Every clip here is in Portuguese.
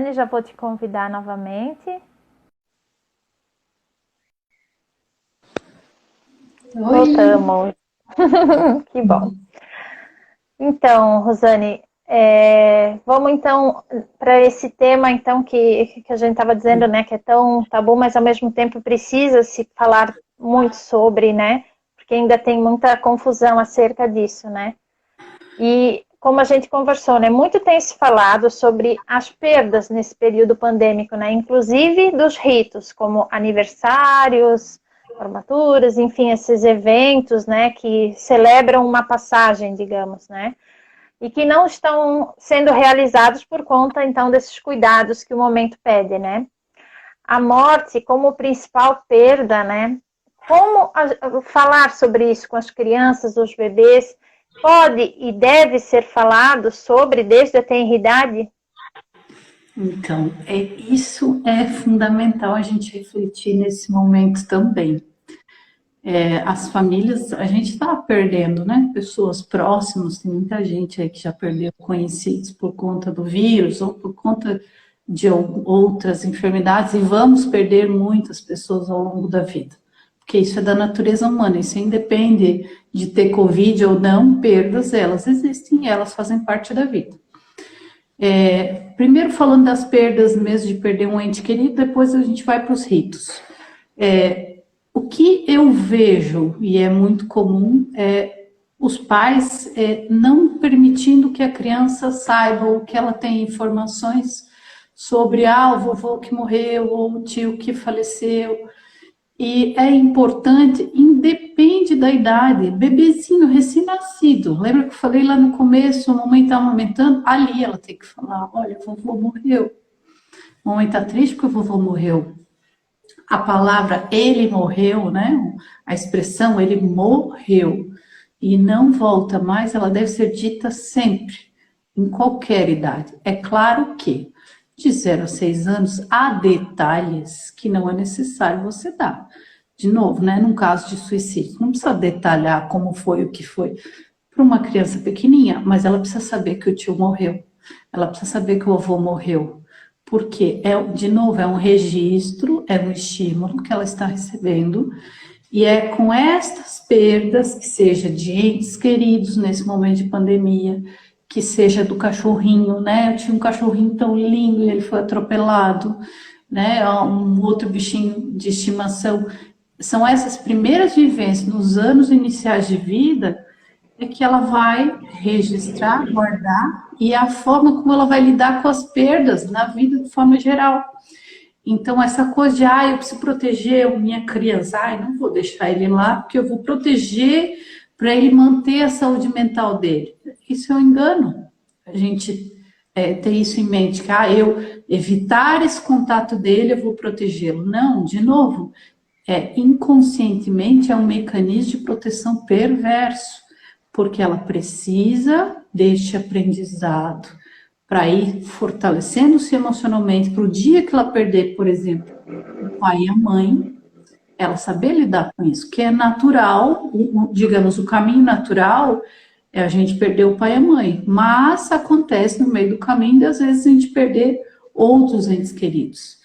Rosane, já vou te convidar novamente. Oi. Voltamos. Que bom. Então, Rosane, vamos então para esse tema então que a gente estava dizendo, né, que é tão tabu, mas ao mesmo tempo precisa se falar muito sobre, né? Porque ainda tem muita confusão acerca disso, né? E como a gente conversou, né, muito tem se falado sobre as perdas nesse período pandêmico, né, inclusive dos ritos, como aniversários, formaturas, enfim, esses eventos, né, que celebram uma passagem, digamos, né, e que não estão sendo realizados por conta, então, desses cuidados que o momento pede, né. A morte como principal perda, né, como falar sobre isso com as crianças, os bebês, pode e deve ser falado sobre desde a tenridade? Então, isso é fundamental a gente refletir nesse momento também. As famílias, a gente está perdendo, né? Pessoas próximas, tem muita gente aí que já perdeu conhecidos por conta do vírus ou por conta de outras enfermidades, e vamos perder muitas pessoas ao longo da vida. Porque isso é da natureza humana, isso independe de ter Covid ou não, perdas, elas existem, elas fazem parte da vida. Primeiro falando das perdas mesmo, de perder um ente querido, depois a gente vai para os ritos. O que eu vejo, e é muito comum, é os pais não permitindo que a criança saiba ou que ela tenha informações sobre o vovô que morreu ou o tio que faleceu. E é importante, independe da idade, bebezinho recém-nascido. Lembra que eu falei lá no começo, a mamãe está amamentando? Ali ela tem que falar, olha, o vovô morreu. A mamãe está triste porque o vovô morreu. A palavra ele morreu, né? A expressão ele morreu e não volta mais, ela deve ser dita sempre, em qualquer idade. É claro que de 0 a 6 anos há detalhes que não é necessário você dar. De novo, né? Num caso de suicídio, não precisa detalhar como foi, o que foi. Para uma criança pequenininha, mas ela precisa saber que o tio morreu. Ela precisa saber que o avô morreu. Porque, de novo, é um registro, é um estímulo que ela está recebendo, e é com estas perdas, que seja de entes queridos nesse momento de pandemia, que seja do cachorrinho, né? Eu tinha um cachorrinho tão lindo e ele foi atropelado, né? Um outro bichinho de estimação. São essas primeiras vivências nos anos iniciais de vida que ela vai registrar, guardar, e a forma como ela vai lidar com as perdas na vida de forma geral. Então, essa coisa de, eu preciso proteger a minha criança, não vou deixar ele lá, porque eu vou proteger para ele manter a saúde mental dele. Isso é um engano. A gente ter isso em mente, que eu evitar esse contato dele, eu vou protegê-lo. Não, de novo, inconscientemente é um mecanismo de proteção perverso, porque ela precisa deste aprendizado para ir fortalecendo-se emocionalmente para o dia que ela perder, por exemplo, o pai e a mãe, ela saber lidar com isso, que é natural, digamos, o caminho natural é a gente perder o pai e a mãe, mas acontece no meio do caminho de às vezes a gente perder outros entes queridos.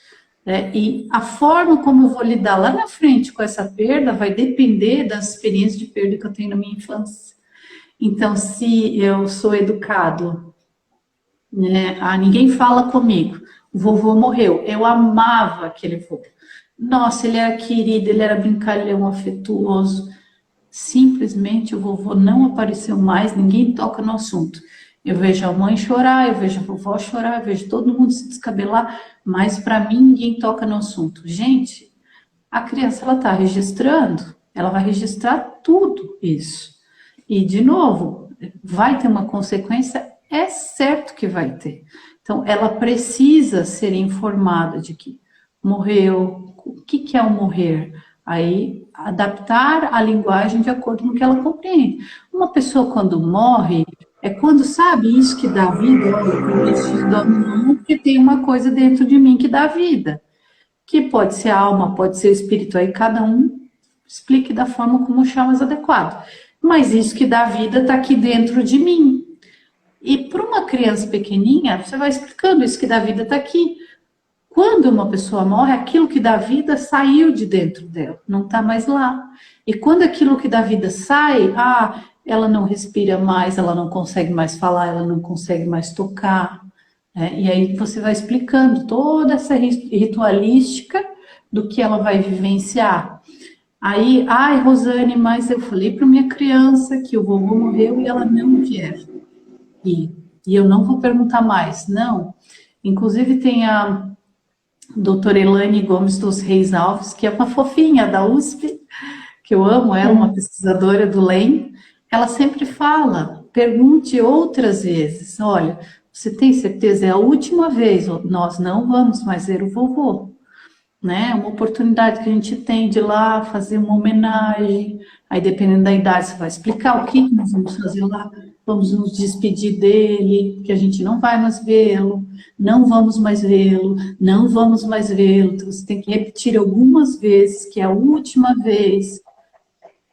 E a forma como eu vou lidar lá na frente com essa perda vai depender das experiências de perda que eu tenho na minha infância. Então, se eu sou educado, né, ninguém fala comigo, o vovô morreu, eu amava aquele vovô. Nossa, ele era querido, ele era brincalhão, afetuoso. Simplesmente o vovô não apareceu mais, ninguém toca no assunto. Eu vejo a mãe chorar, eu vejo a vovó chorar, eu vejo todo mundo se descabelar, mas para mim ninguém toca no assunto. Gente, a criança ela está registrando, ela vai registrar tudo isso. E, de novo, vai ter uma consequência? É certo que vai ter. Então, ela precisa ser informada de que morreu, o que é o morrer? Aí, adaptar a linguagem de acordo com o que ela compreende. Uma pessoa, quando morre, é quando sabe isso que dá vida, olha, eu preciso da mão, porque tem uma coisa dentro de mim que dá vida. Que pode ser a alma, pode ser o espírito, aí cada um explique da forma como achar mais adequado. Mas isso que dá vida está aqui dentro de mim. E para uma criança pequenininha, você vai explicando isso que da vida está aqui. Quando uma pessoa morre, aquilo que dá vida saiu de dentro dela, não está mais lá. E quando aquilo que dá vida sai, ela não respira mais, ela não consegue mais falar, ela não consegue mais tocar. Né? E aí você vai explicando toda essa ritualística do que ela vai vivenciar. Aí, ai, Rosane, mas eu falei para minha criança que o vovô morreu e ela não quer ir. E eu não vou perguntar mais, não. Inclusive tem a doutora Elaine Gomes dos Reis Alves, que é uma fofinha da USP, que eu amo ela, uma pesquisadora do LEM. Ela sempre fala, pergunte outras vezes, olha, você tem certeza? É a última vez, nós não vamos mais ver o vovô. Né? Uma oportunidade que a gente tem de ir lá fazer uma homenagem, aí dependendo da idade você vai explicar o que nós vamos fazer lá, vamos nos despedir dele, que a gente não vai mais vê-lo, não vamos mais vê-lo, não vamos mais vê-lo, então você tem que repetir algumas vezes que é a última vez,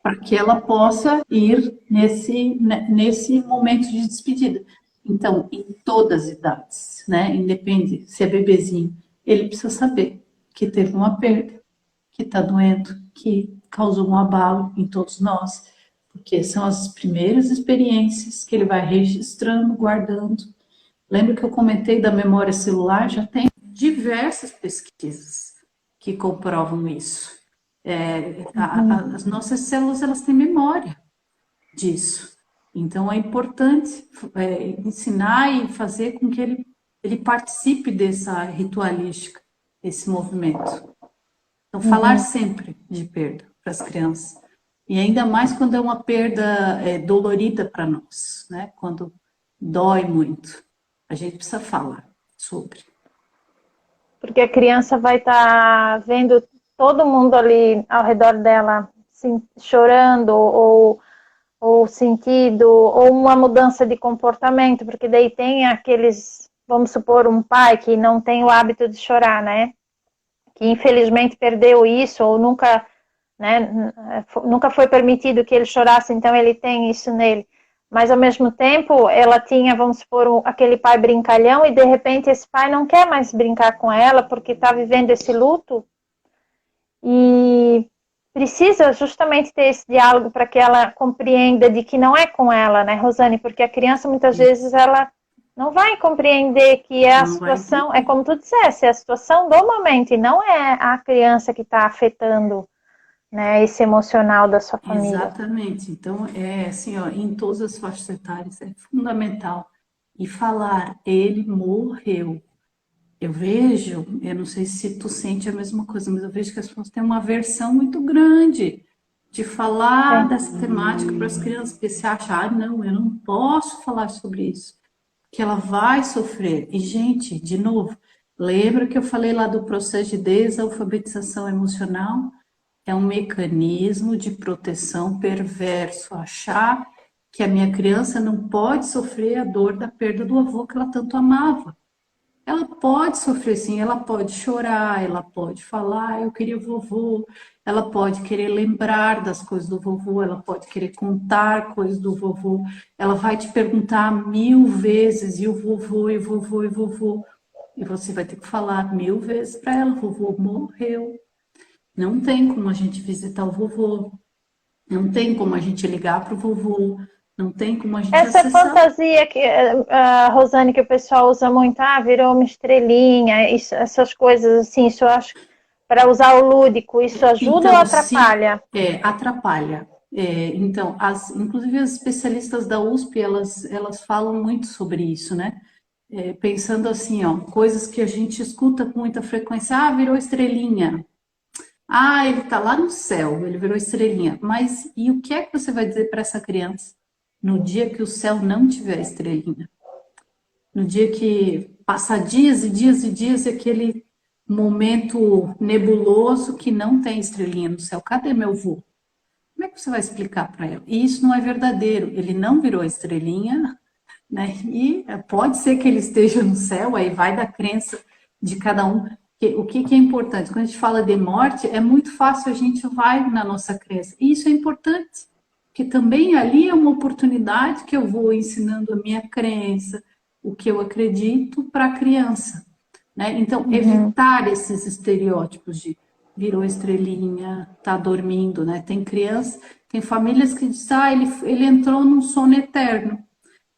para que ela possa ir nesse momento de despedida. Então, em todas as idades, né? Independe se é bebezinho, ele precisa saber que teve uma perda, que está doendo, que causou um abalo em todos nós, porque são as primeiras experiências que ele vai registrando, guardando. Lembra que eu comentei da memória celular? Já tem diversas pesquisas que comprovam isso. As nossas células, elas têm memória disso. Então, é importante ensinar e fazer com que ele participe dessa ritualística, esse movimento. Então, falar sempre de perda para as crianças. E ainda mais quando é uma perda dolorida para nós, né? Quando dói muito. A gente precisa falar sobre. Porque a criança vai estar vendo todo mundo ali ao redor dela chorando ou sentido, ou uma mudança de comportamento, porque daí tem aqueles, vamos supor, um pai que não tem o hábito de chorar, né? Que infelizmente perdeu isso, ou nunca, né, nunca foi permitido que ele chorasse, então ele tem isso nele. Mas ao mesmo tempo, ela tinha, vamos supor, aquele pai brincalhão, e de repente esse pai não quer mais brincar com ela, porque está vivendo esse luto, e precisa justamente ter esse diálogo para que ela compreenda de que não é com ela, né, Rosane? Porque a criança, muitas vezes, ela não vai compreender que é a situação, é como tu disseste, é a situação do momento, e não é a criança que está afetando, né, esse emocional da sua família. Exatamente. Então, assim, ó, em todas as faixas etárias é fundamental. E falar, ele morreu. Eu vejo, eu não sei se tu sente a mesma coisa, mas eu vejo que as pessoas têm uma aversão muito grande de falar dessa temática para as crianças, porque se acha, não, eu não posso falar sobre isso, que ela vai sofrer. E, gente, de novo, lembra que eu falei lá do processo de desalfabetização emocional? É um mecanismo de proteção perverso, achar que a minha criança não pode sofrer a dor da perda do avô que ela tanto amava. Ela pode sofrer sim, ela pode chorar, ela pode falar, eu queria vovô, ela pode querer lembrar das coisas do vovô, ela pode querer contar coisas do vovô, ela vai te perguntar 1000 vezes, e o vovô, e o vovô, e o vovô, e você vai ter que falar 1000 vezes para ela, o vovô morreu. Não tem como a gente visitar o vovô, não tem como a gente ligar para o vovô, não tem como a gente Essa acessar. fantasia que Rosane, que o pessoal usa muito, virou uma estrelinha, isso, essas coisas assim, isso eu acho, para usar o lúdico, isso ajuda ou atrapalha? Atrapalha. Então, inclusive as especialistas da USP, elas falam muito sobre isso, né? Pensando assim, ó, coisas que a gente escuta com muita frequência, virou estrelinha. Ele tá lá no céu, ele virou estrelinha. Mas e o que é que você vai dizer para essa criança no dia que o céu não tiver estrelinha? No dia que passar dias e dias e dias, aquele momento nebuloso que não tem estrelinha no céu. Cadê meu vô? Como é que você vai explicar para ela? E isso não é verdadeiro. Ele não virou estrelinha, né? E pode ser que ele esteja no céu, aí vai da crença de cada um. O que é importante? Quando a gente fala de morte, é muito fácil, a gente vai na nossa crença. E isso é importante. porque também ali é uma oportunidade que eu vou ensinando a minha crença, o que eu acredito para a criança, né? Então, evitar esses estereótipos de virou estrelinha, tá dormindo, né? Tem criança, tem famílias que dizem, ele entrou num sono eterno.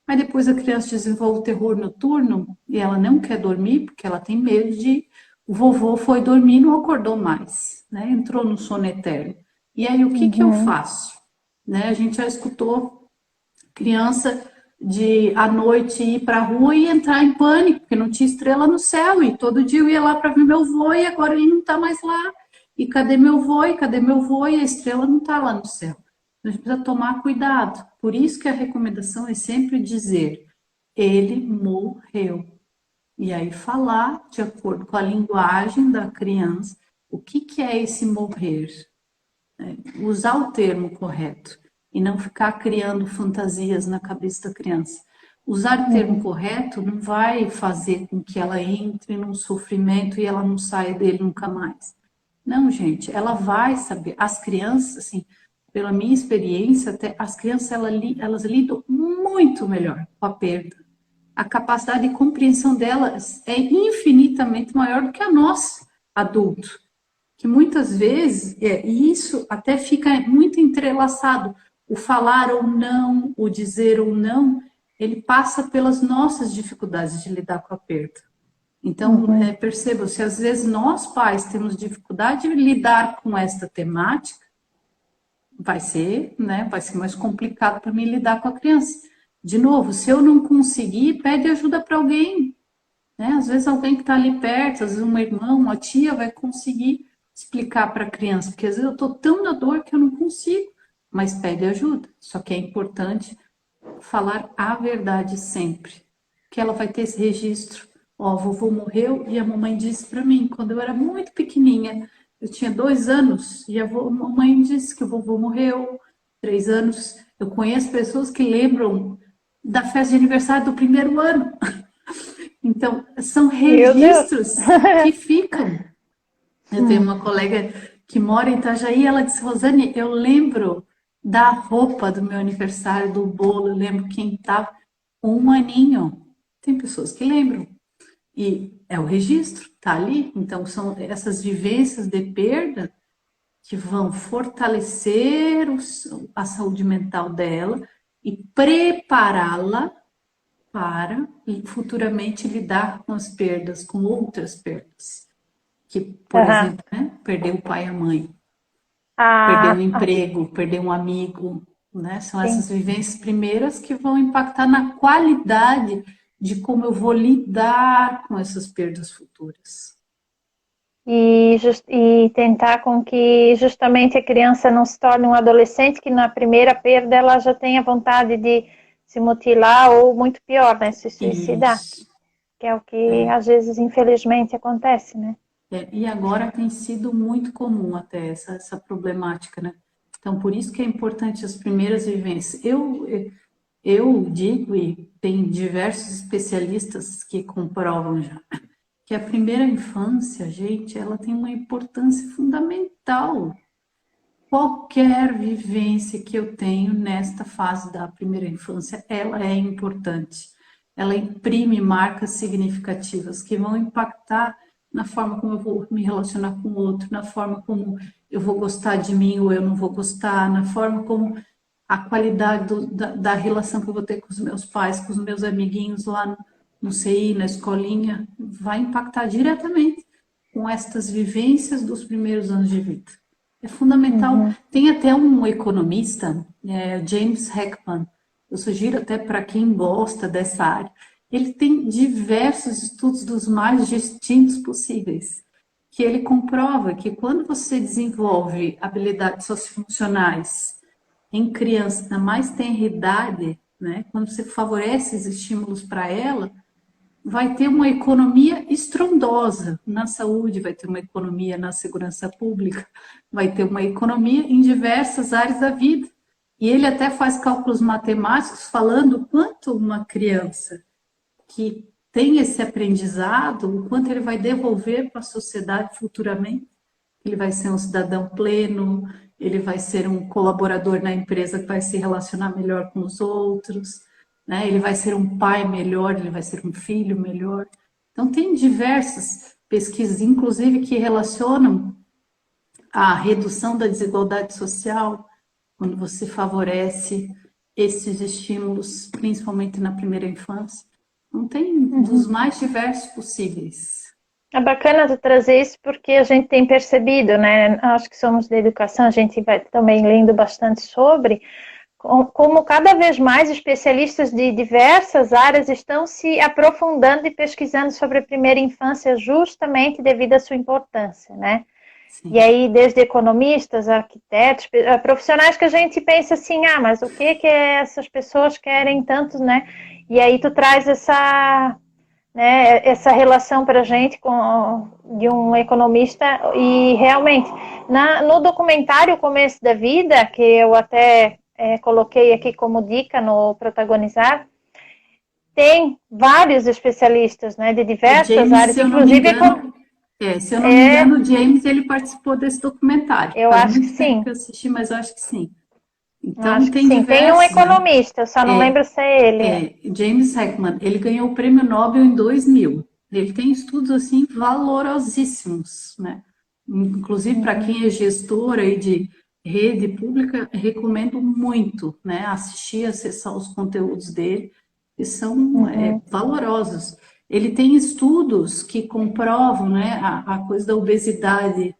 Mas depois a criança desenvolve o terror noturno e ela não quer dormir porque ela tem medo de o vovô foi dormir e não acordou mais, né? Entrou no sono eterno. E aí o que que eu faço? Né? A gente já escutou criança de à noite ir para a rua e entrar em pânico, porque não tinha estrela no céu, e todo dia eu ia lá para ver meu vô e agora ele não está mais lá. E cadê meu vô? E cadê meu vô? E a estrela não está lá no céu. Então, a gente precisa tomar cuidado. Por isso que a recomendação é sempre dizer: ele morreu. E aí falar de acordo com a linguagem da criança o que que é esse morrer. Usar o termo correto e não ficar criando fantasias na cabeça da criança. Usar o termo correto não vai fazer com que ela entre num sofrimento e ela não saia dele nunca mais. Não, gente, ela vai saber. As crianças, assim, pela minha experiência, até as crianças elas lidam muito melhor com a perda. A capacidade de compreensão delas é infinitamente maior do que a nossa, adulto. Que muitas vezes, e isso até fica muito entrelaçado, o falar ou não, o dizer ou não, ele passa pelas nossas dificuldades de lidar com a perda. Então, percebam, se às vezes nós pais temos dificuldade de lidar com esta temática, vai ser mais complicado para mim lidar com a criança. De novo, se eu não conseguir, pede ajuda para alguém, né? Às vezes alguém que está ali perto, às vezes um irmão, uma tia vai conseguir explicar para a criança, porque às vezes eu estou tão na dor que eu não consigo, mas pede ajuda. Só que é importante falar a verdade sempre, que ela vai ter esse registro. Ó, o vovô morreu e a mamãe disse para mim, quando eu era muito pequenininha, eu tinha 2 anos, e a mamãe disse que o vovô morreu, 3 anos. Eu conheço pessoas que lembram da festa de aniversário do primeiro ano. Então, são registros que ficam. Eu tenho uma colega que mora em Itajaí, ela disse: Rosane, eu lembro da roupa do meu aniversário, do bolo, eu lembro quem estava, 1 aninho. Tem pessoas que lembram. E é o registro, tá ali. Então, são essas vivências de perda que vão fortalecer a saúde mental dela e prepará-la para futuramente lidar com as perdas, com outras perdas. Que, por exemplo, né, perder o pai e a mãe, perder um emprego, perder um amigo, né? São essas vivências primeiras que vão impactar na qualidade de como eu vou lidar com essas perdas futuras. E tentar com que justamente a criança não se torne um adolescente que na primeira perda ela já tenha vontade de se mutilar ou muito pior, né, se suicidar. Isso. Que é o que às vezes infelizmente acontece, né? E agora tem sido muito comum até essa problemática, né? Então, por isso que é importante as primeiras vivências. Eu digo, e tem diversos especialistas que comprovam já, que a primeira infância, gente, ela tem uma importância fundamental. Qualquer vivência que eu tenho nesta fase da primeira infância, ela é importante. Ela imprime marcas significativas que vão impactar na forma como eu vou me relacionar com o outro, na forma como eu vou gostar de mim ou eu não vou gostar, na forma como a qualidade da relação que eu vou ter com os meus pais, com os meus amiguinhos lá no CI, na escolinha, vai impactar diretamente com estas vivências dos primeiros anos de vida. É fundamental. Tem até um economista, James Heckman, eu sugiro até para quem gosta dessa área, ele tem diversos estudos dos mais distintos possíveis, que ele comprova que quando você desenvolve habilidades sociofuncionais em criança da mais tenra idade, né, quando você favorece esses estímulos para ela, vai ter uma economia estrondosa na saúde, vai ter uma economia na segurança pública, vai ter uma economia em diversas áreas da vida. E ele até faz cálculos matemáticos falando quanto uma criança que tem esse aprendizado, o quanto ele vai devolver para a sociedade futuramente. Ele vai ser um cidadão pleno, ele vai ser um colaborador na empresa que vai se relacionar melhor com os outros, né? Ele vai ser um pai melhor, ele vai ser um filho melhor. Então, tem diversas pesquisas, inclusive, que relacionam a redução da desigualdade social, quando você favorece esses estímulos, principalmente na primeira infância. Não tem dos mais diversos possíveis. É bacana tu trazer isso porque a gente tem percebido, né? Acho que somos da educação, a gente vai também lendo bastante sobre como cada vez mais especialistas de diversas áreas estão se aprofundando e pesquisando sobre a primeira infância justamente devido à sua importância, né? Sim. E aí, desde economistas, arquitetos, profissionais que a gente pensa assim, mas o que essas pessoas querem tanto, né? E aí tu traz essa relação para a gente de um economista e realmente, no documentário O Começo da Vida, que eu até coloquei aqui como dica no Protagonizar, tem vários especialistas, né, de diversas áreas, Se eu não me inclusive... engano, se eu não me engano, o James, ele participou desse documentário. Eu Faz acho que muito tempo sim. que eu assisti, mas eu acho que sim. Então, Acho que tem sim. Tem um diversos, economista, eu só não lembro se é ele. James Heckman, ele ganhou o prêmio Nobel em 2000. Ele tem estudos, assim, valorosíssimos, né? Inclusive, para quem é gestor aí de rede pública, recomendo muito, né? Assistir, acessar os conteúdos dele, que são valorosos. Ele tem estudos que comprovam, né, a coisa da obesidade.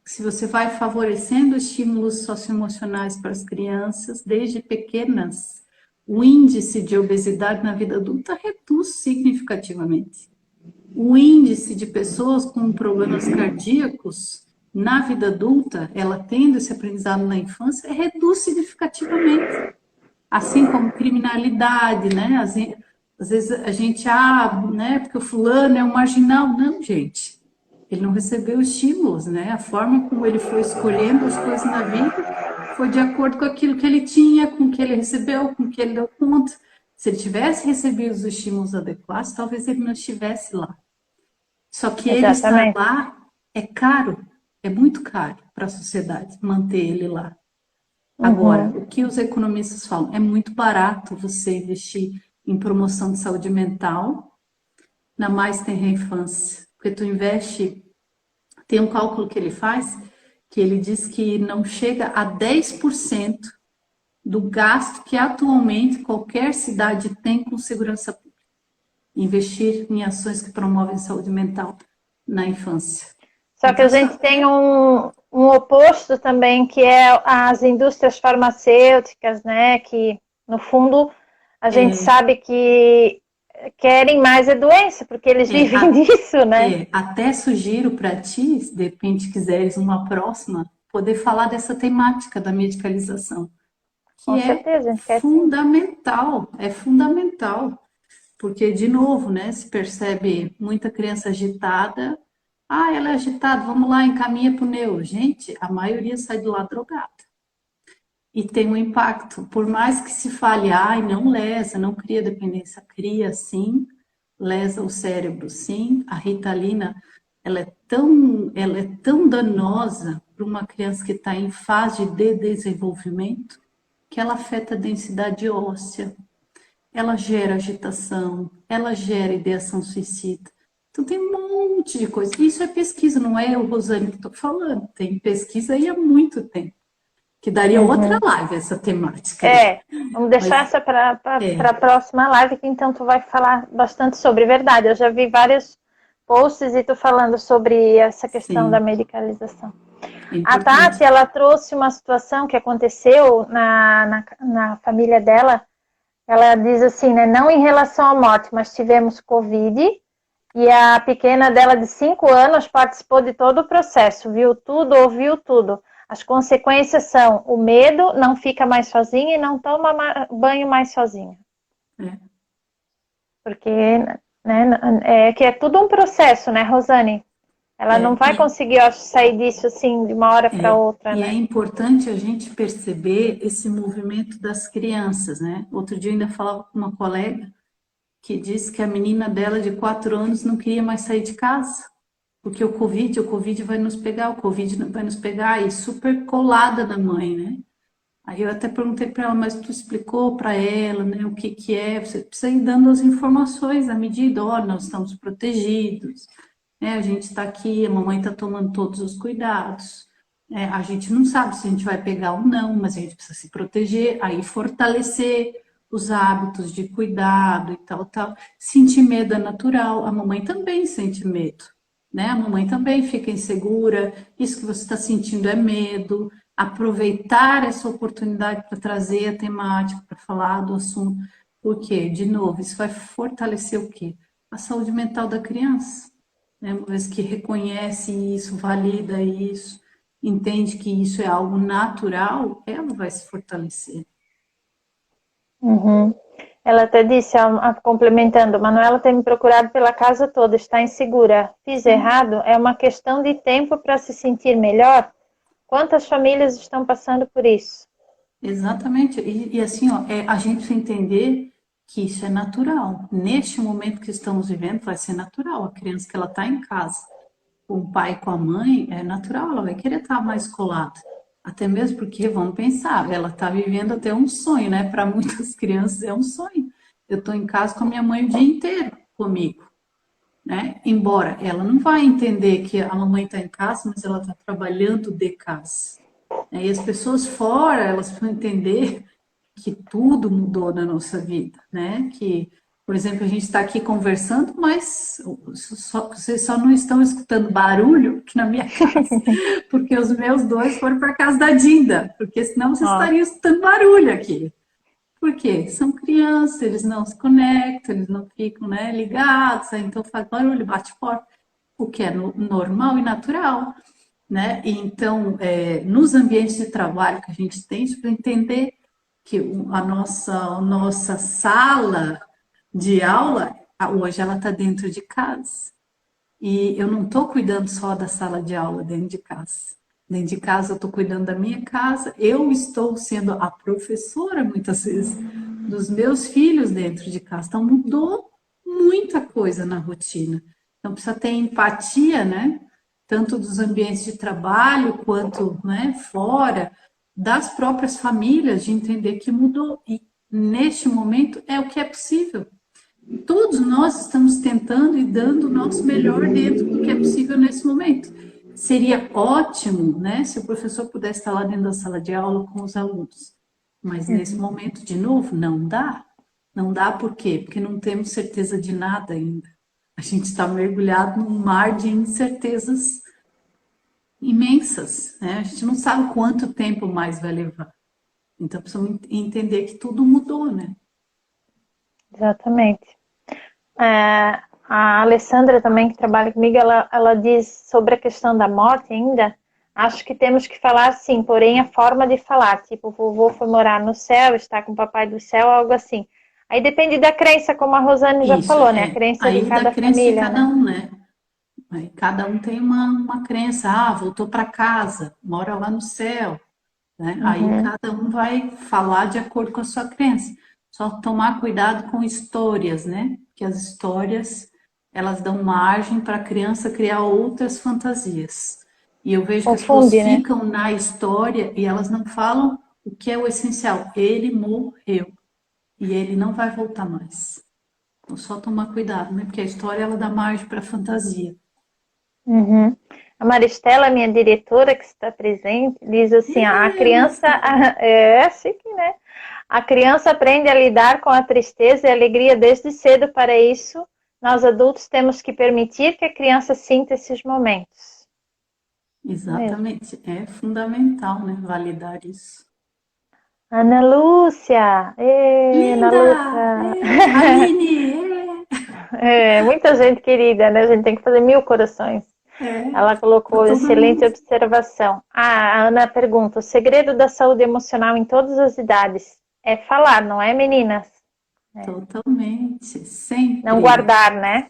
Se você vai favorecendo estímulos socioemocionais para as crianças, desde pequenas, o índice de obesidade na vida adulta reduz significativamente. O índice de pessoas com problemas cardíacos na vida adulta, ela tendo esse aprendizado na infância, reduz significativamente. Assim como criminalidade, né? Às vezes a gente, né, porque o fulano é um marginal. Não, gente. Ele não recebeu estímulos, né? A forma como ele foi escolhendo as coisas na vida foi de acordo com aquilo que ele tinha, com o que ele recebeu, com o que ele deu conta. Se ele tivesse recebido os estímulos adequados, talvez ele não estivesse lá. Só que ele estar lá é caro, é muito caro para a sociedade manter ele lá. Agora, o que os economistas falam? É muito barato você investir em promoção de saúde mental na mais tenra infância, porque tu investe, tem um cálculo que ele faz, que ele diz que não chega a 10% do gasto que atualmente qualquer cidade tem com segurança pública. Investir em ações que promovem saúde mental na infância. Só que a gente tem um oposto também, que é as indústrias farmacêuticas, né? Que, no fundo, a gente sabe que querem mais a doença, porque eles vivem disso, né? Até sugiro para ti, se de repente quiseres uma próxima, poder falar dessa temática da medicalização. Que com certeza, fundamental, é fundamental. Porque, de novo, né, se percebe muita criança agitada. Ela é agitada, vamos lá, encaminha para o neuro. Gente, a maioria sai de lá drogada. E tem um impacto. Por mais que se fale, não lesa, não cria dependência, cria sim, lesa o cérebro sim. A Ritalina, ela é tão danosa para uma criança que está em fase de desenvolvimento que ela afeta a densidade óssea, ela gera agitação, ela gera ideação suicida. Então tem um monte de coisa. Isso é pesquisa, não é eu, Rosane, que estou falando. Tem pesquisa aí há muito tempo. Que daria outra live essa temática. Vamos deixar essa para a próxima live, que então tu vai falar bastante sobre. Verdade, eu já vi vários posts e tu falando sobre essa questão da medicalização. A Tati, ela trouxe uma situação que aconteceu na família dela. Ela diz assim, né, não em relação à morte, mas tivemos Covid e a pequena dela de 5 anos participou de todo o processo, viu tudo, ouviu tudo. As consequências são o medo, não fica mais sozinha e não toma banho mais sozinha. Porque que é tudo um processo, né, Rosane? Ela não vai conseguir, eu acho, sair disso assim de uma hora para outra, né? E é importante a gente perceber esse movimento das crianças, né? Outro dia eu ainda falava com uma colega que disse que a menina dela de 4 anos não queria mais sair de casa. Porque o Covid vai nos pegar, o Covid vai nos pegar e super colada na mãe, né? Aí eu até perguntei para ela, mas tu explicou para ela, né, o que que é? Você precisa ir dando as informações à medida, ó, nós estamos protegidos, né? A gente está aqui, a mamãe está tomando todos os cuidados, né? A gente não sabe se a gente vai pegar ou não, mas a gente precisa se proteger, aí fortalecer os hábitos de cuidado e tal, tal. Sentir medo é natural, a mamãe também sente medo, né? A mamãe também fica insegura, isso que você está sentindo é medo. Aproveitar essa oportunidade para trazer a temática, para falar do assunto, porque, de novo, isso vai fortalecer o quê? A saúde mental da criança, né? Uma vez que reconhece isso, valida isso, entende que isso é algo natural, ela vai se fortalecer. Uhum. Ela até disse, complementando, Manuela tem me procurado pela casa toda, está insegura. Fiz errado? É uma questão de tempo para se sentir melhor? Quantas famílias estão passando por isso? Exatamente. E assim, ó, a gente precisa entender que isso é natural. Neste momento que estamos vivendo, vai ser natural. A criança que ela está em casa, com o pai e com a mãe, é natural, ela vai querer estar mais colada. Até mesmo porque, vamos pensar, ela está vivendo até um sonho, né? Para muitas crianças é um sonho. Eu estou em casa com a minha mãe o dia inteiro comigo, né? Embora ela não vai entender que a mamãe está em casa, mas ela está trabalhando de casa. E as pessoas fora, elas vão entender que tudo mudou na nossa vida, né? Que, por exemplo, a gente está aqui conversando, mas vocês só não estão escutando barulho aqui na minha casa, porque os meus dois foram para casa da Dinda, porque senão vocês Ó, estariam escutando barulho aqui. Por quê? São crianças, eles não se conectam, eles não ficam, né, ligados, aí então faz barulho, bate porta, o que é normal e natural, né? E então, nos ambientes de trabalho que a gente tem, para entender que a nossa sala de aula, hoje ela está dentro de casa. E eu não estou cuidando só da sala de aula dentro de casa. Dentro de casa eu estou cuidando da minha casa, eu estou sendo a professora, muitas vezes, dos meus filhos dentro de casa. Então mudou muita coisa na rotina. Então precisa ter empatia, né? Tanto dos ambientes de trabalho quanto, né, fora, das próprias famílias, de entender que mudou. E neste momento é o que é possível. Todos nós estamos tentando e dando o nosso melhor dentro do que é possível nesse momento. Seria ótimo, né, se o professor pudesse estar lá dentro da sala de aula com os alunos. Mas nesse momento, de novo, não dá. Não dá por quê? Porque não temos certeza de nada ainda. A gente está mergulhado num mar de incertezas imensas, né? A gente não sabe quanto tempo mais vai levar. Então, precisamos entender que tudo mudou, né? exatamente. A Alessandra também, que trabalha comigo, ela diz sobre a questão da morte ainda. Acho que temos que falar sim, porém a forma de falar, tipo, o vovô foi morar no céu, está com o papai do céu, algo assim. Aí depende da crença, como a Rosane já Isso, falou, né? A crença de aí da cada crença de família, cada né? um, né? Aí cada um tem uma crença, voltou para casa, mora lá no céu, né? Aí Uhum. cada um vai falar de acordo com a sua crença. Só tomar cuidado com histórias, né? Que as histórias, elas dão margem para a criança criar outras fantasias. E eu vejo que as pessoas Confunde, né? ficam na história e elas não falam o que é o essencial. Ele morreu e ele não vai voltar mais. Então, só tomar cuidado, né? Porque a história, ela dá margem para fantasia. Uhum. A Maristela, minha diretora que está presente, diz assim: a criança Maristela. é chique, né? A criança aprende a lidar com a tristeza e a alegria desde cedo. Para isso, nós adultos temos que permitir que a criança sinta esses momentos. Mesmo. Exatamente, é fundamental, né? Validar isso. Ana Lúcia! Ê, Ana Linda! Lúcia! Aline! É, muita gente querida, né? A gente tem que fazer mil corações. Ela Para colocou todo excelente mundo. observação. A Ana pergunta: o segredo da saúde emocional em todas as idades é falar, não é, meninas? É. Totalmente, Não sempre. guardar, né?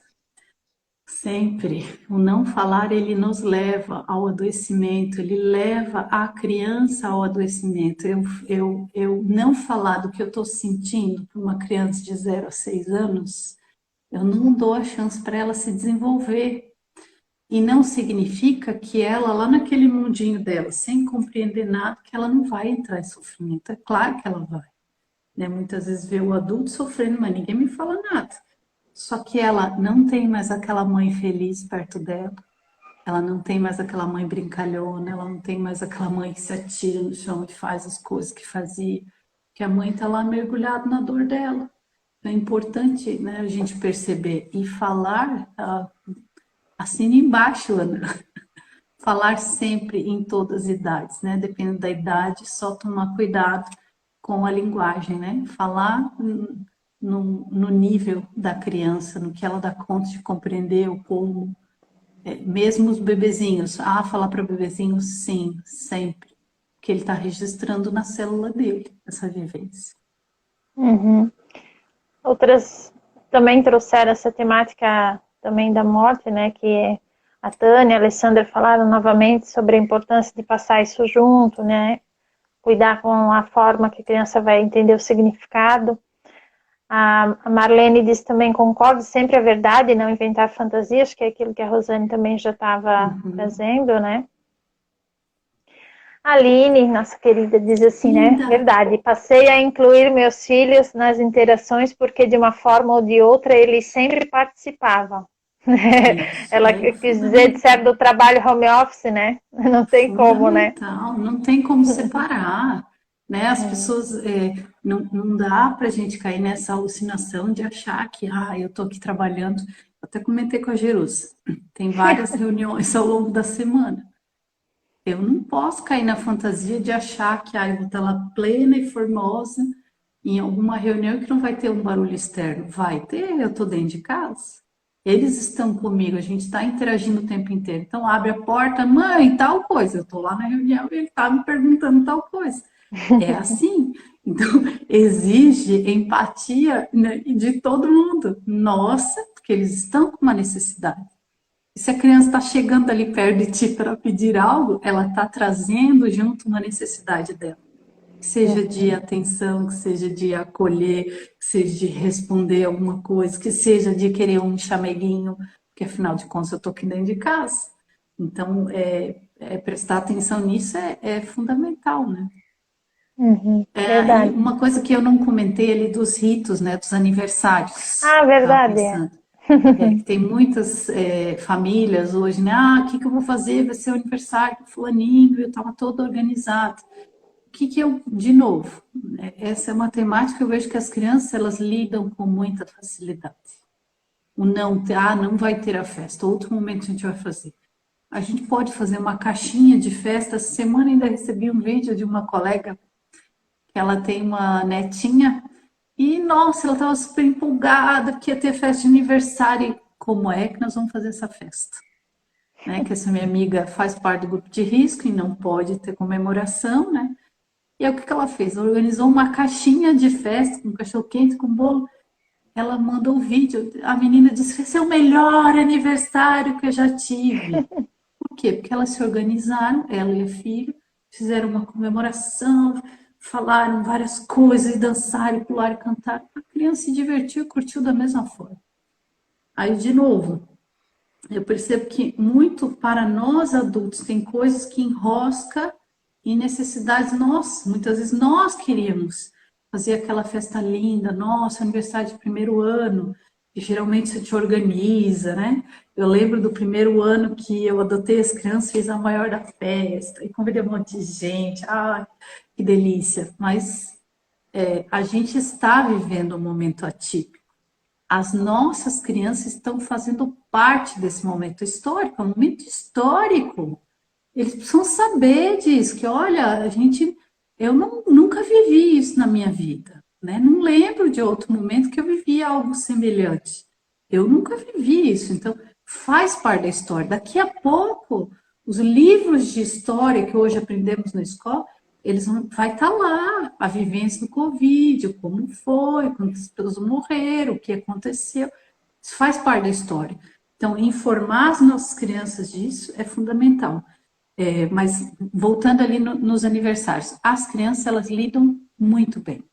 Sempre. O não falar, ele nos leva ao adoecimento, ele leva a criança ao adoecimento. Eu não falar do que eu estou sentindo para uma criança de 0 a 6 anos, eu não dou a chance para ela se desenvolver. E não significa que ela, lá naquele mundinho dela, sem compreender nada, que ela não vai entrar em sofrimento. É claro que ela vai. Né? Muitas vezes vê o adulto sofrendo, mas ninguém me fala nada. Só que ela não tem mais aquela mãe feliz perto dela. Ela não tem mais aquela mãe brincalhona, ela não tem mais aquela mãe que se atira no chão e faz as coisas que fazia. Que a mãe está lá mergulhada na dor dela. É importante, né, a gente perceber e falar, assina embaixo, Ana, falar sempre em todas as idades, né? Dependendo da idade, só tomar cuidado com a linguagem, né? Falar no nível da criança, no que ela dá conta de compreender, o como. Mesmo os bebezinhos, falar para o bebezinho, sim, sempre. Que ele está registrando na célula dele, essa vivência. Uhum. Outras também trouxeram essa temática também da morte, né? Que a Tânia e a Alessandra falaram novamente sobre a importância de passar isso junto, né? Cuidar com a forma que a criança vai entender o significado. A Marlene disse também, concordo, sempre a verdade, não inventar fantasias, que é aquilo que a Rosane também já estava trazendo, né? A Aline, nossa querida, diz assim, né? Verdade, passei a incluir meus filhos nas interações porque de uma forma ou de outra eles sempre participavam. Ela quis dizer, de certo, do trabalho home office, né? Não tem como, né? Não tem como separar, né? As pessoas, não dá para a gente cair nessa alucinação de achar que, eu estou aqui trabalhando. Eu até comentei com a Jerusa, tem várias reuniões ao longo da semana. Eu não posso cair na fantasia de achar que eu vou estar lá plena e formosa em alguma reunião que não vai ter um barulho externo. Vai ter, eu estou dentro de casa. Eles estão comigo, a gente está interagindo o tempo inteiro. Então abre a porta, mãe, tal coisa. Eu estou lá na reunião e ele está me perguntando tal coisa. É assim. Então exige empatia, né, de todo mundo. Nossa, porque eles estão com uma necessidade. Se a criança está chegando ali perto de ti para pedir algo, ela está trazendo junto uma necessidade dela. Que seja de atenção, que seja de acolher, que seja de responder alguma coisa, que seja de querer um chameguinho, porque afinal de contas eu estou aqui dentro de casa. Então, prestar atenção nisso é fundamental, né? Verdade. E uma coisa que eu não comentei ali dos ritos, né, dos aniversários. Verdade. Que tem muitas famílias hoje, né? O que eu vou fazer? Vai ser o aniversário do fulaninho, eu estava toda organizada. O que eu, de novo, essa é uma temática que eu vejo que as crianças, elas lidam com muita facilidade. O não, não vai ter a festa, outro momento a gente vai fazer. A gente pode fazer uma caixinha de festa. Essa semana ainda recebi um vídeo de uma colega, que ela tem uma netinha, e, nossa, ela estava super empolgada, que ia ter festa de aniversário. Como é que nós vamos fazer essa festa? Né? Que essa minha amiga faz parte do grupo de risco e não pode ter comemoração, né? E aí o que ela fez? Ela organizou uma caixinha de festa, com cachorro-quente, com bolo. Ela mandou um vídeo. A menina disse que esse é o melhor aniversário que eu já tive. Por quê? Porque elas se organizaram, ela e a filha, fizeram uma comemoração, falaram várias coisas, e dançaram, e pularam, e cantaram. A criança se divertiu e curtiu da mesma forma. Aí, de novo, eu percebo que muito para nós adultos tem coisas que enrosca e necessidades nossas. Muitas vezes nós queríamos fazer aquela festa linda, nosso aniversário de primeiro ano, que geralmente você te organiza, né? Eu lembro do primeiro ano que eu adotei as crianças, fiz a maior da festa, e convidei um monte de gente, que delícia. Mas a gente está vivendo um momento atípico. As nossas crianças estão fazendo parte desse momento histórico, é um momento histórico. Eles precisam saber disso, que olha, eu nunca vivi isso na minha vida, né? Não lembro de outro momento que eu vivi algo semelhante. Eu nunca vivi isso, então faz parte da história. Daqui a pouco, os livros de história que hoje aprendemos na escola, vai estar lá a vivência do Covid, como foi, quantas pessoas morreram, o que aconteceu. Isso faz parte da história. Então, informar as nossas crianças disso é fundamental. Mas voltando ali nos aniversários, as crianças, elas lidam muito bem.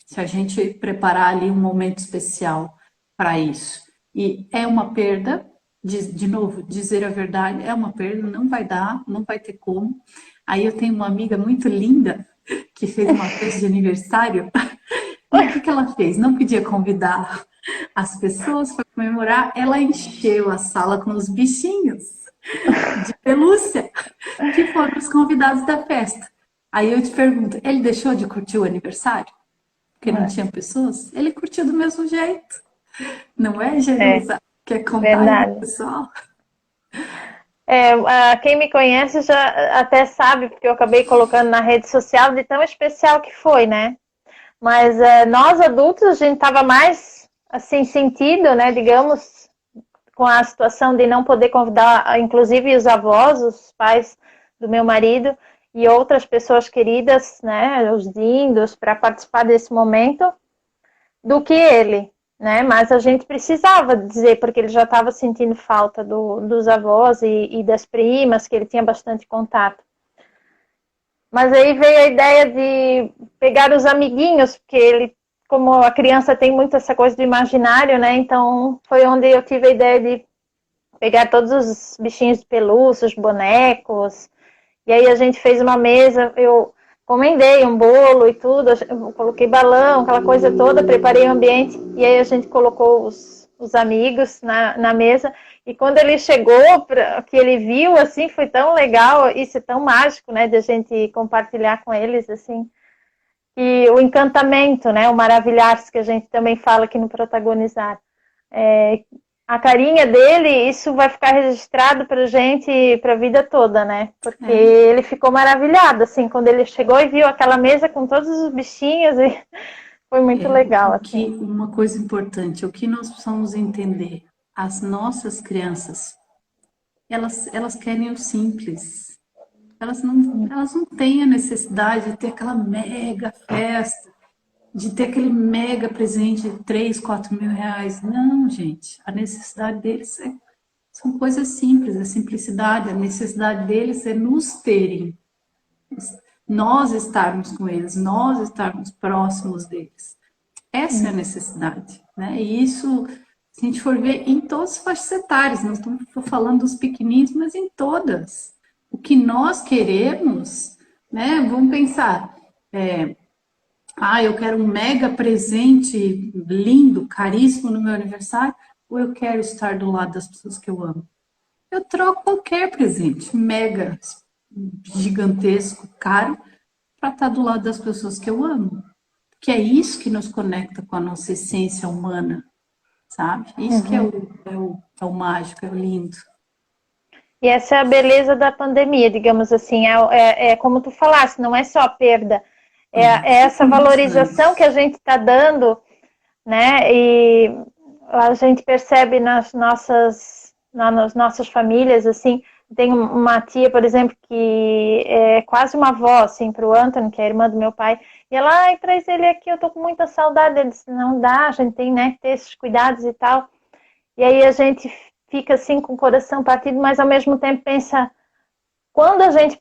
Se a gente preparar ali um momento especial para isso. E é uma perda, de novo, dizer a verdade é uma perda, não vai dar, não vai ter como. Aí eu tenho uma amiga muito linda que fez uma festa de aniversário. E o que ela fez? Não podia convidar as pessoas para comemorar, ela encheu a sala com os bichinhos de pelúcia que foram os convidados da festa. Aí eu te pergunto, ele deixou de curtir o aniversário? Porque não tinha pessoas? Ele curtiu do mesmo jeito. Não é, Jerusa? Quer contar aí pro Verdade. pessoal? Quem me conhece já até sabe, porque eu acabei colocando na rede social de tão especial que foi, né? Mas nós adultos, a gente estava mais, assim, sentido, né, digamos, com a situação de não poder convidar, inclusive os avós, os pais do meu marido e outras pessoas queridas, né, os dindos, para participar desse momento, do que ele, né? Mas a gente precisava dizer, porque ele já estava sentindo falta dos avós e das primas, que ele tinha bastante contato. Mas aí veio a ideia de pegar os amiguinhos, porque ele, como a criança tem muito essa coisa do imaginário, né? Então foi onde eu tive a ideia de pegar todos os bichinhos de pelúcia, os bonecos. E aí a gente fez uma mesa, eu encomendei um bolo e tudo, eu coloquei balão, aquela coisa toda, preparei o ambiente. E aí a gente colocou os amigos na mesa. E quando ele chegou, que ele viu, assim, foi tão legal, isso é tão mágico, né, de a gente compartilhar com eles, assim. E o encantamento, né, o maravilhar-se que a gente também fala aqui no Protagonizar. A carinha dele, isso vai ficar registrado pra gente pra vida toda, né? Porque ele ficou maravilhado, assim, quando ele chegou e viu aquela mesa com todos os bichinhos, e foi muito legal, assim. Uma coisa importante, o que nós precisamos entender, as nossas crianças, elas querem o simples. Elas não têm a necessidade de ter aquela mega festa, de ter aquele mega presente de 3, 4 mil reais. Não, gente. A necessidade deles são coisas simples, a simplicidade, a necessidade deles é nos terem, nós estarmos com eles, nós estarmos próximos deles. Essa é a necessidade, né? E isso, se a gente for ver em todas as faixas etárias, nós estamos falando dos pequeninos, mas em todas. O que nós queremos, né? Vamos pensar, eu quero um mega presente lindo, caríssimo no meu aniversário, ou eu quero estar do lado das pessoas que eu amo? Eu troco qualquer presente, mega, gigantesco, caro, para estar do lado das pessoas que eu amo. Que é isso que nos conecta com a nossa essência humana, sabe? Isso que é o mágico, é o lindo. E essa é a beleza da pandemia, digamos assim, é como tu falaste, não é só a perda, é essa valorização que a gente está dando, né? E a gente percebe nas nossas famílias, assim, tem uma tia, por exemplo, que é quase uma avó, assim, para o Anthony, que é a irmã do meu pai, e ela, traz ele aqui, eu tô com muita saudade. Ele disse, não dá, a gente tem, né, que ter esses cuidados e tal. E aí a gente fica, assim, com o coração partido, mas ao mesmo tempo pensa, quando a gente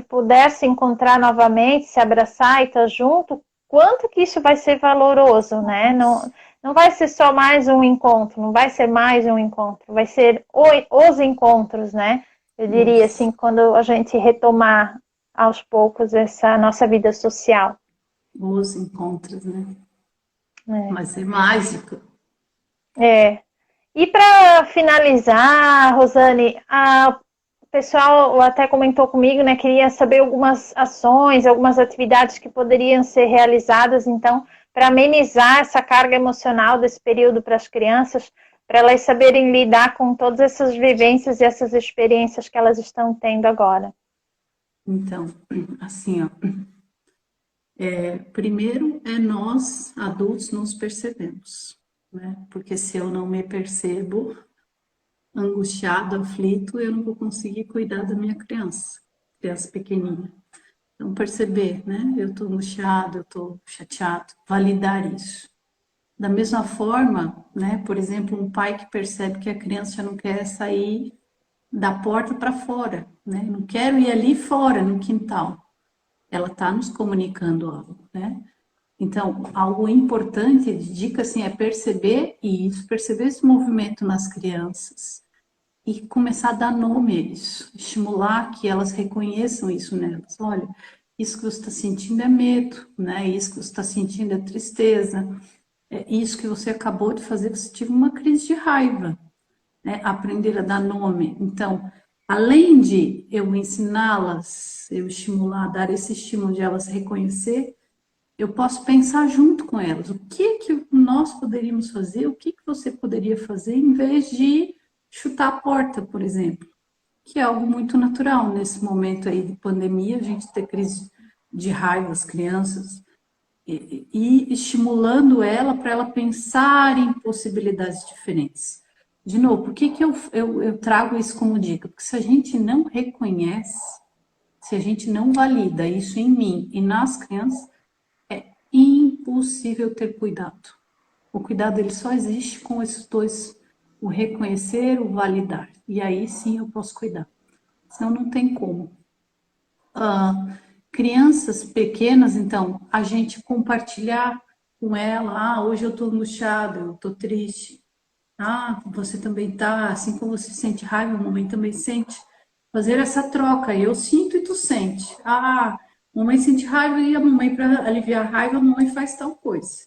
puder se encontrar novamente, se abraçar e estar junto, quanto que isso vai ser valoroso, né? Não vai ser só mais um encontro, não vai ser mais um encontro, vai ser os encontros, né? Eu diria assim, quando a gente retomar aos poucos essa nossa vida social. Os encontros, né? Mas é mágico. E para finalizar, Rosane, o pessoal até comentou comigo, né? Queria saber algumas ações, algumas atividades que poderiam ser realizadas, então, para amenizar essa carga emocional desse período para as crianças, para elas saberem lidar com todas essas vivências e essas experiências que elas estão tendo agora. Então, assim, ó, primeiro é nós, adultos, nos percebemos, né? Porque se eu não me percebo angustiado, aflito, eu não vou conseguir cuidar da minha criança pequenininha. Então, perceber, né? Eu estou angustiado, eu estou chateado, validar isso. Da mesma forma, né? Por exemplo, um pai que percebe que a criança já não quer sair da porta para fora, né? Não quero ir ali fora, no quintal. Ela está nos comunicando algo, né? Então, algo importante de dica, assim, é perceber isso, perceber esse movimento nas crianças. e começar a dar nome a isso, estimular que elas reconheçam isso nelas. Olha, isso que você está sentindo é medo, né? Isso que você está sentindo é tristeza, isso que você acabou de fazer, você teve uma crise de raiva, né? Aprender a dar nome. Então, além de eu ensiná-las, eu estimular, dar esse estímulo de elas reconhecer, eu posso pensar junto com elas. O que que nós poderíamos fazer? O que que você poderia fazer em vez de chutar a porta, por exemplo? Que é algo muito natural nesse momento aí de pandemia, a gente ter crise de raiva, as crianças, e estimulando ela para ela pensar em possibilidades diferentes. De novo, por que que eu trago isso como dica? Porque se a gente não reconhece, se a gente não valida isso em mim e nas crianças, é impossível ter cuidado. O cuidado ele só existe com esses dois, o reconhecer, o validar. E aí sim eu posso cuidar. Senão não tem como. Crianças pequenas, então, a gente compartilhar com ela, hoje eu estou angustiada, eu estou triste. Você também está, assim como você sente raiva, a mamãe também sente. Fazer essa troca, eu sinto e tu sente. Mamãe sente raiva e a mamãe, para aliviar a raiva, a mamãe faz tal coisa.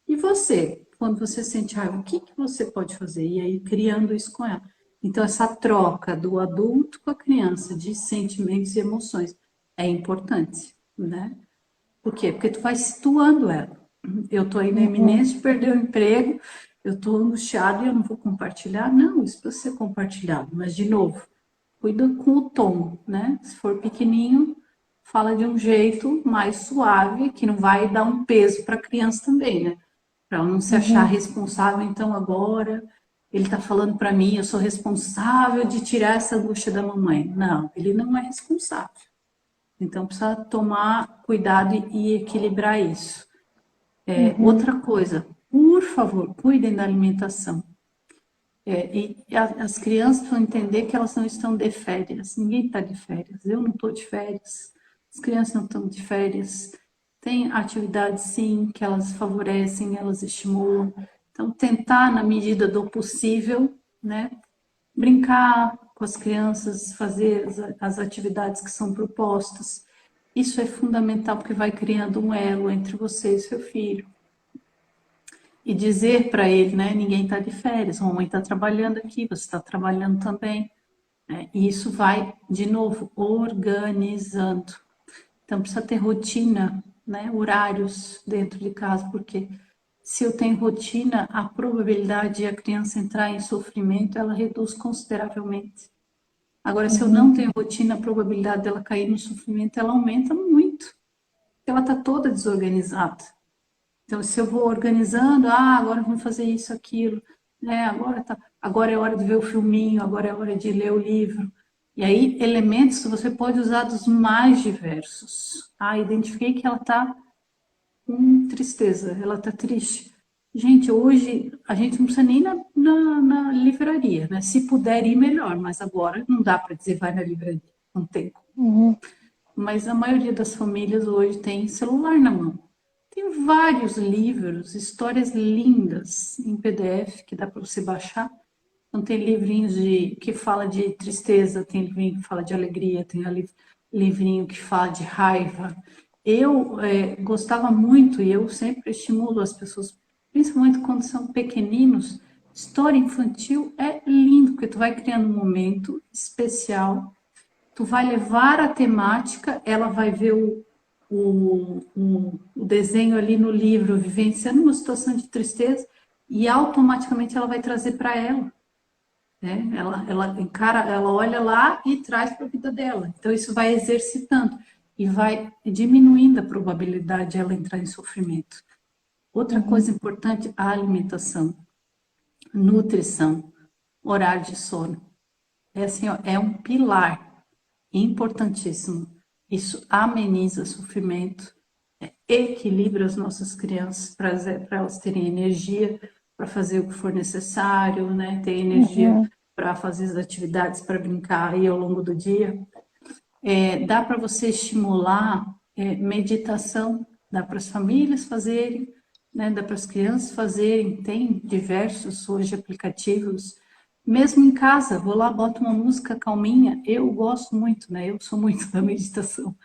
E você, quando você sente raiva, o que que você pode fazer? E aí, criando isso com ela. Então, essa troca do adulto com a criança, de sentimentos e emoções, é importante, né? Por quê? Porque tu vai situando ela. Eu estou aí na Uhum. iminência de perder o emprego, eu estou angustiado e eu não vou compartilhar. Não, isso precisa ser compartilhado. Mas, de novo, cuida com o tom, né? Se for pequenininho, fala de um jeito mais suave, que não vai dar um peso para a criança também, né? Para ela não se achar Uhum. responsável, então agora ele está falando para mim, eu sou responsável de tirar essa angústia da mamãe. Não, ele não é responsável. Então precisa tomar cuidado e equilibrar isso. Uhum. Outra coisa, por favor, cuidem da alimentação. As crianças vão entender que elas não estão de férias. Ninguém está de férias. Eu não estou de férias. As crianças não estão de férias. Tem atividades, sim, que elas favorecem, elas estimulam. Então, tentar, na medida do possível, né, brincar com as crianças, fazer as atividades que são propostas. Isso é fundamental porque vai criando um elo entre você e seu filho. E dizer para ele, né, ninguém está de férias, a mamãe está trabalhando aqui, você está trabalhando também. Né? E isso vai, de novo, organizando. Então, precisa ter rotina, né, horários dentro de casa, porque se eu tenho rotina, a probabilidade de a criança entrar em sofrimento, ela reduz consideravelmente. Agora, se eu não Uhum. tenho rotina, a probabilidade dela cair no sofrimento, ela aumenta muito. Ela está toda desorganizada. Então, se eu vou organizando, agora vamos fazer isso, aquilo, né? Agora é hora de ver o filminho, agora é hora de ler o livro. E aí, elementos que você pode usar dos mais diversos. Identifiquei que ela está com tristeza, ela está triste. Gente, hoje a gente não precisa nem ir na livraria, né? Se puder ir, melhor, mas agora não dá para dizer vai na livraria, não tem. Uhum. Mas a maioria das famílias hoje tem celular na mão. Tem vários livros, histórias lindas em PDF que dá para você baixar. Então tem livrinhos que fala de tristeza, tem livrinho que fala de alegria, tem livrinho que fala de raiva. Eu gostava muito e eu sempre estimulo as pessoas, principalmente quando são pequeninos. História infantil é lindo, porque tu vai criando um momento especial, tu vai levar a temática, ela vai ver o desenho ali no livro, vivenciando uma situação de tristeza, e automaticamente ela vai trazer para ela. Né? Ela encara, ela olha lá e traz para a vida dela. Então, isso vai exercitando e vai diminuindo a probabilidade de ela entrar em sofrimento. Outra coisa Uhum. importante, a alimentação, nutrição, horário de sono. É assim, ó, é um pilar importantíssimo. Isso ameniza sofrimento, equilibra as nossas crianças para elas terem energia para fazer o que for necessário, né? Ter energia Uhum. para fazer as atividades, para brincar aí ao longo do dia. Dá para você estimular meditação, dá para as famílias fazerem, né? Dá para as crianças fazerem. Tem diversos hoje aplicativos mesmo em casa, vou lá, boto uma música calminha. Eu gosto muito, né? Eu sou muito da meditação.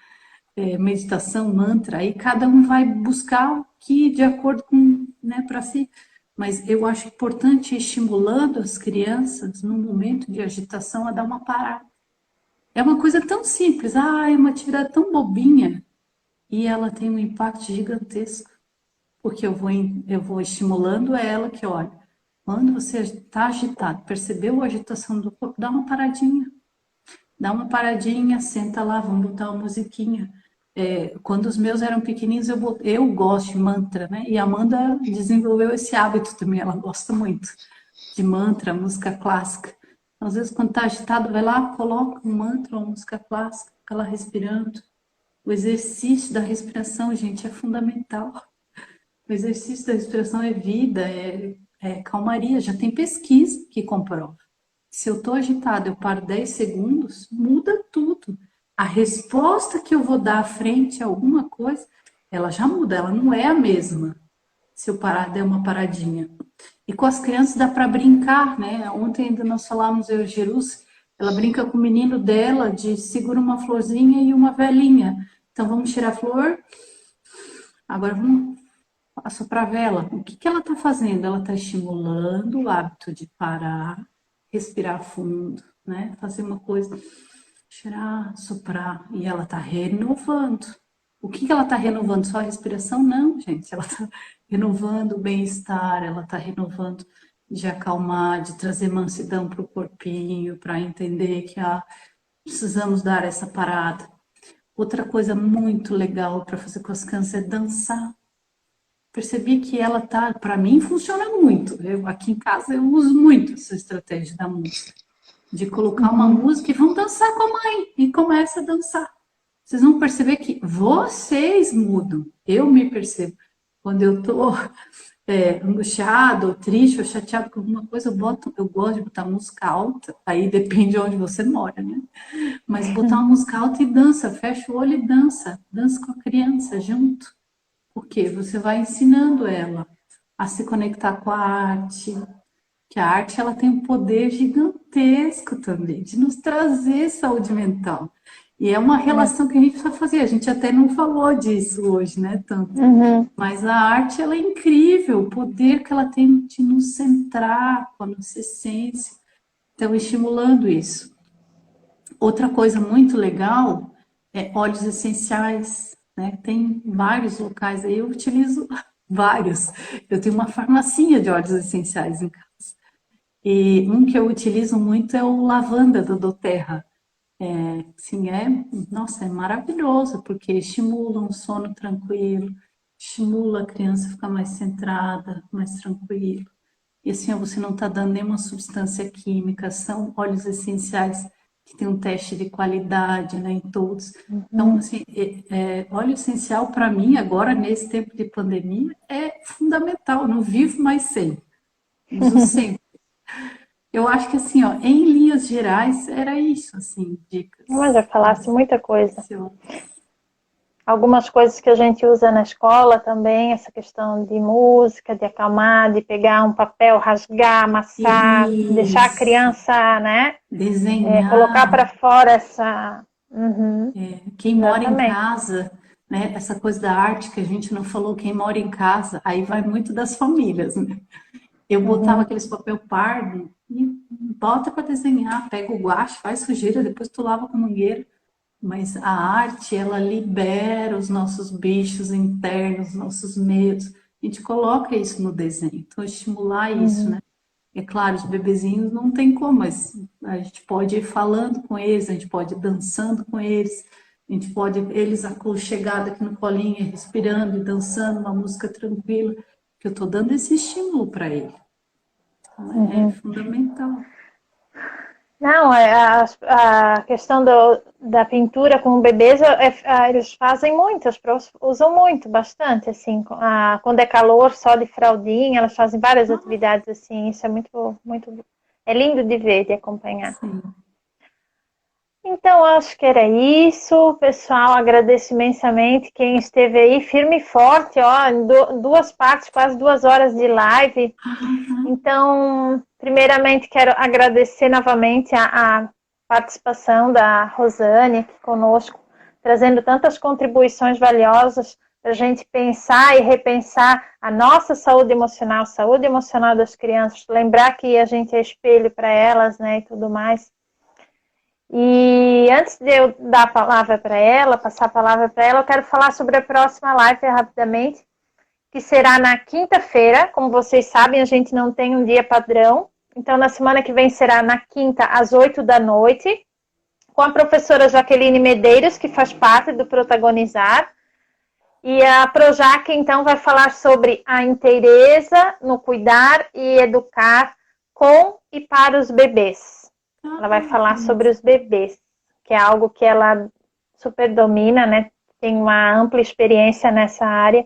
Meditação, mantra, aí cada um vai buscar o que de acordo com, né, para si. Mas eu acho importante ir estimulando as crianças no momento de agitação a dar uma parada. É uma coisa tão simples, é uma atividade tão bobinha e ela tem um impacto gigantesco, porque eu vou estimulando ela que, olha, quando você está agitado, percebeu a agitação do corpo, dá uma paradinha, senta lá, vamos botar uma musiquinha. Quando os meus eram pequeninos, eu gosto de mantra, né? E a Amanda desenvolveu esse hábito também, ela gosta muito de mantra, música clássica. Às vezes, quando está agitado, vai lá, coloca um mantra, uma música clássica, fica lá respirando. O exercício da respiração, gente, é fundamental. O exercício da respiração é vida, é calmaria. Já tem pesquisa que comprova. Se eu estou agitada, eu paro 10 segundos, muda tudo. A resposta que eu vou dar à frente a alguma coisa, ela já muda, ela não é a mesma. Se eu parar, der uma paradinha. E com as crianças dá para brincar, né? Ontem ainda nós falamos, eu e Jerus, ela brinca com o menino dela de segura uma florzinha e uma velinha. Então vamos tirar a flor, agora vamos assoprar a vela. O que ela está fazendo? Ela está estimulando o hábito de parar, respirar fundo, né? Fazer uma coisa, tirar, soprar, e ela está renovando. O que ela está renovando? Só a respiração? Não, gente. Ela está renovando o bem-estar, ela está renovando de acalmar, de trazer mansidão para o corpinho, para entender que precisamos dar essa parada. Outra coisa muito legal para fazer com as crianças é dançar. Percebi que ela tá, para mim funciona muito. Eu aqui em casa eu uso muito essa estratégia da música, de colocar uma música e vão dançar com a mãe e começa a dançar. Vocês vão perceber que vocês mudam. Eu me percebo quando eu tô angustiado, ou triste, ou chateado com alguma coisa, eu gosto de botar música alta. Aí depende de onde você mora, né? Mas botar uma música alta e dança, fecha o olho e dança, dança com a criança junto. Porque você vai ensinando ela a se conectar com a arte, que a arte ela tem um poder gigantesco também de nos trazer saúde mental. E é uma relação que a gente precisa fazer. A gente até não falou disso hoje, né, tanto. Mas a arte ela é incrível, o poder que ela tem de nos centrar com a nossa essência. Então, estimulando isso. Outra coisa muito legal é óleos essenciais, né? Tem vários locais aí, eu utilizo vários. Eu tenho uma farmacinha de óleos essenciais em casa. E um que eu utilizo muito é o lavanda do doTERRA. Assim, nossa, é maravilhoso, porque estimula um sono tranquilo, estimula a criança a ficar mais centrada, mais tranquilo. E assim, você não está dando nenhuma substância química, são óleos essenciais que tem um teste de qualidade, né, em todos. Então, assim, óleo essencial para mim, agora, nesse tempo de pandemia, é fundamental, eu não vivo mais sem, uso sempre. Eu acho que, assim, ó, em linhas gerais, era isso, assim, dicas. Mas já falasse muita coisa. Algumas coisas que a gente usa na escola também, essa questão de música, de acalmar, de pegar um papel, rasgar, amassar, Isso. deixar a criança, né? Desenhar. Colocar para fora essa... Quem mora em casa, né? Essa coisa da arte que a gente não falou, quem mora em casa, aí vai muito das famílias, né? Eu botava aqueles papel pardo e bota para desenhar, pega o guache, faz sujeira, depois tu lava com mangueira. Mas a arte, ela libera os nossos bichos internos, nossos medos. A gente coloca isso no desenho. Então, estimular isso, né? É claro, os bebezinhos não tem como, mas a gente pode ir falando com eles, a gente pode ir dançando com eles, a gente pode, eles aconchegados aqui no colinho, respirando e dançando uma música tranquila, que eu estou dando esse estímulo para ele. Então, é fundamental. Não, a questão da pintura com bebês, eles fazem muito, as profs usam muito, bastante, assim, quando é calor, só de fraldinha, elas fazem várias atividades assim, isso é muito, muito, é lindo de ver, de acompanhar. Sim. Então, acho que era isso, pessoal. Agradeço imensamente quem esteve aí firme e forte, ó, em duas partes, quase 2 horas de live. Então, primeiramente, quero agradecer novamente a participação da Rosane aqui conosco, trazendo tantas contribuições valiosas para a gente pensar e repensar a nossa saúde emocional das crianças, lembrar que a gente é espelho para elas, né, e tudo mais. E antes de eu dar a palavra para ela, passar a palavra para ela, eu quero falar sobre a próxima live rapidamente, que será na quinta-feira. Como vocês sabem, a gente não tem um dia padrão. Então, na semana que vem será na quinta, às 8 da noite, com a professora Jaqueline Medeiros, que faz parte do Protagonizar. E a Projac, então, vai falar sobre a inteireza no cuidar e educar com e para os bebês. Ela vai falar sobre os bebês, que é algo que ela super domina, né? Tem uma ampla experiência nessa área.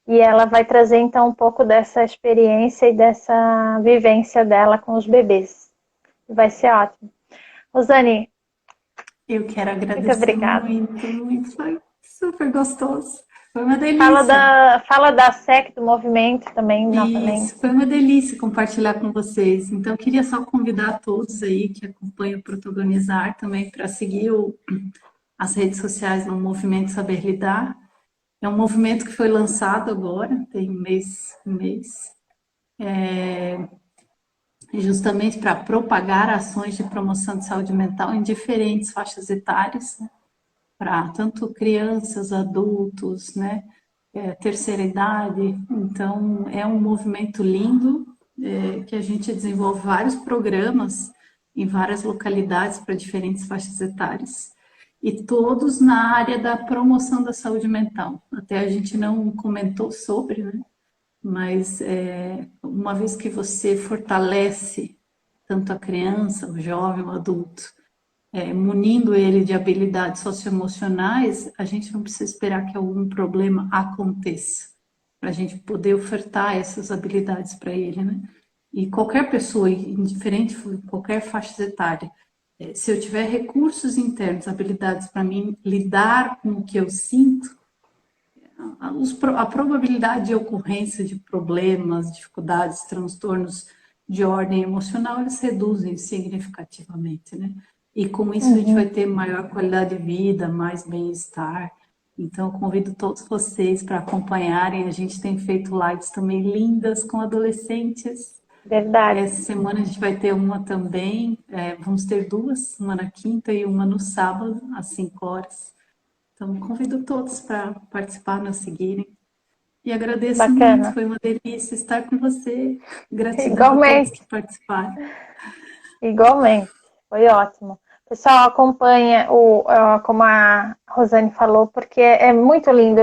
E ela vai trazer, então, um pouco dessa experiência e dessa vivência dela com os bebês. Vai ser ótimo. Rosane, Eu quero muito agradecer obrigada. muito, foi super gostoso. Foi uma Fala delícia. fala da SEC, do movimento também, novamente. Isso, foi uma delícia compartilhar com vocês. Então, eu queria só convidar todos aí que acompanham o Protagonizar também para seguir as redes sociais no Movimento Saber Lidar. É um movimento que foi lançado agora, tem um mês, justamente para propagar ações de promoção de saúde mental em diferentes faixas etárias, né? Para tanto crianças, adultos, né? Terceira idade. Então, é um movimento lindo, que a gente desenvolve vários programas em várias localidades para diferentes faixas etárias, e todos na área da promoção da saúde mental. Até a gente não comentou sobre, né? Mas uma vez que você fortalece tanto a criança, o jovem, o adulto, munindo ele de habilidades socioemocionais, a gente não precisa esperar que algum problema aconteça, para a gente poder ofertar essas habilidades para ele, né? E qualquer pessoa, indiferente de qualquer faixa etária, se eu tiver recursos internos, habilidades para mim lidar com o que eu sinto, a probabilidade de ocorrência de problemas, dificuldades, transtornos de ordem emocional, eles reduzem significativamente, né? E com isso a gente vai ter maior qualidade de vida, mais bem-estar. Então, eu convido todos vocês para acompanharem. A gente tem feito lives também lindas com adolescentes. Verdade. Essa semana a gente vai ter uma também. Vamos ter duas, uma na quinta e uma no sábado, às 5 horas. Então, convido todos para participar, nos seguirem. E agradeço muito, Bacana. foi uma delícia estar com você. Gratidão a todos Igualmente. que participaram. Igualmente, foi ótimo. Pessoal, acompanha como a Rosane falou, porque é muito lindo.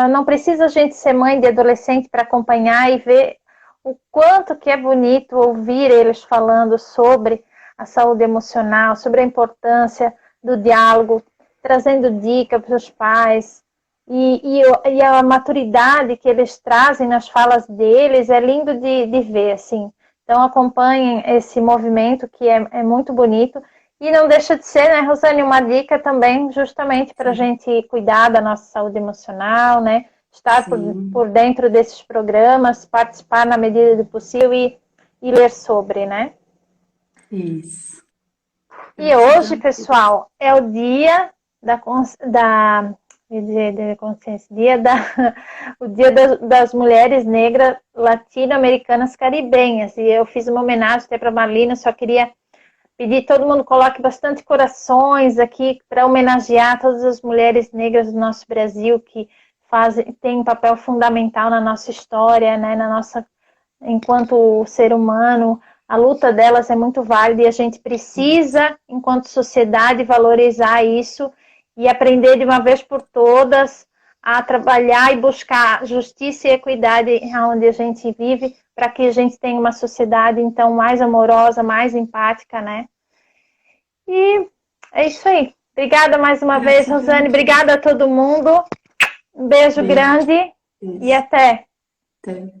Não precisa a gente ser mãe de adolescente para acompanhar e ver o quanto que é bonito ouvir eles falando sobre a saúde emocional, sobre a importância do diálogo, trazendo dicas para os pais. E a maturidade que eles trazem nas falas deles é lindo de ver, assim. Então, acompanhem esse movimento que é muito bonito. E não deixa de ser, né, Rosane, uma dica também justamente para a gente cuidar da nossa saúde emocional, né? Estar por dentro desses programas, participar na medida do possível e ler sobre, né? Isso. E hoje, pessoal, é o dia o dia das mulheres negras latino-americanas caribenhas. E eu fiz uma homenagem até para a Marlina, só queria pedir que todo mundo coloque bastante corações aqui para homenagear todas as mulheres negras do nosso Brasil que têm um papel fundamental na nossa história, né, enquanto ser humano. A luta delas é muito válida e a gente precisa, enquanto sociedade, valorizar isso e aprender de uma vez por todas a trabalhar e buscar justiça e equidade onde a gente vive, para que a gente tenha uma sociedade, então, mais amorosa, mais empática, né? E é isso aí. Obrigada mais uma vez, Rosane. Obrigada a todo mundo. Um beijo grande e até. Até.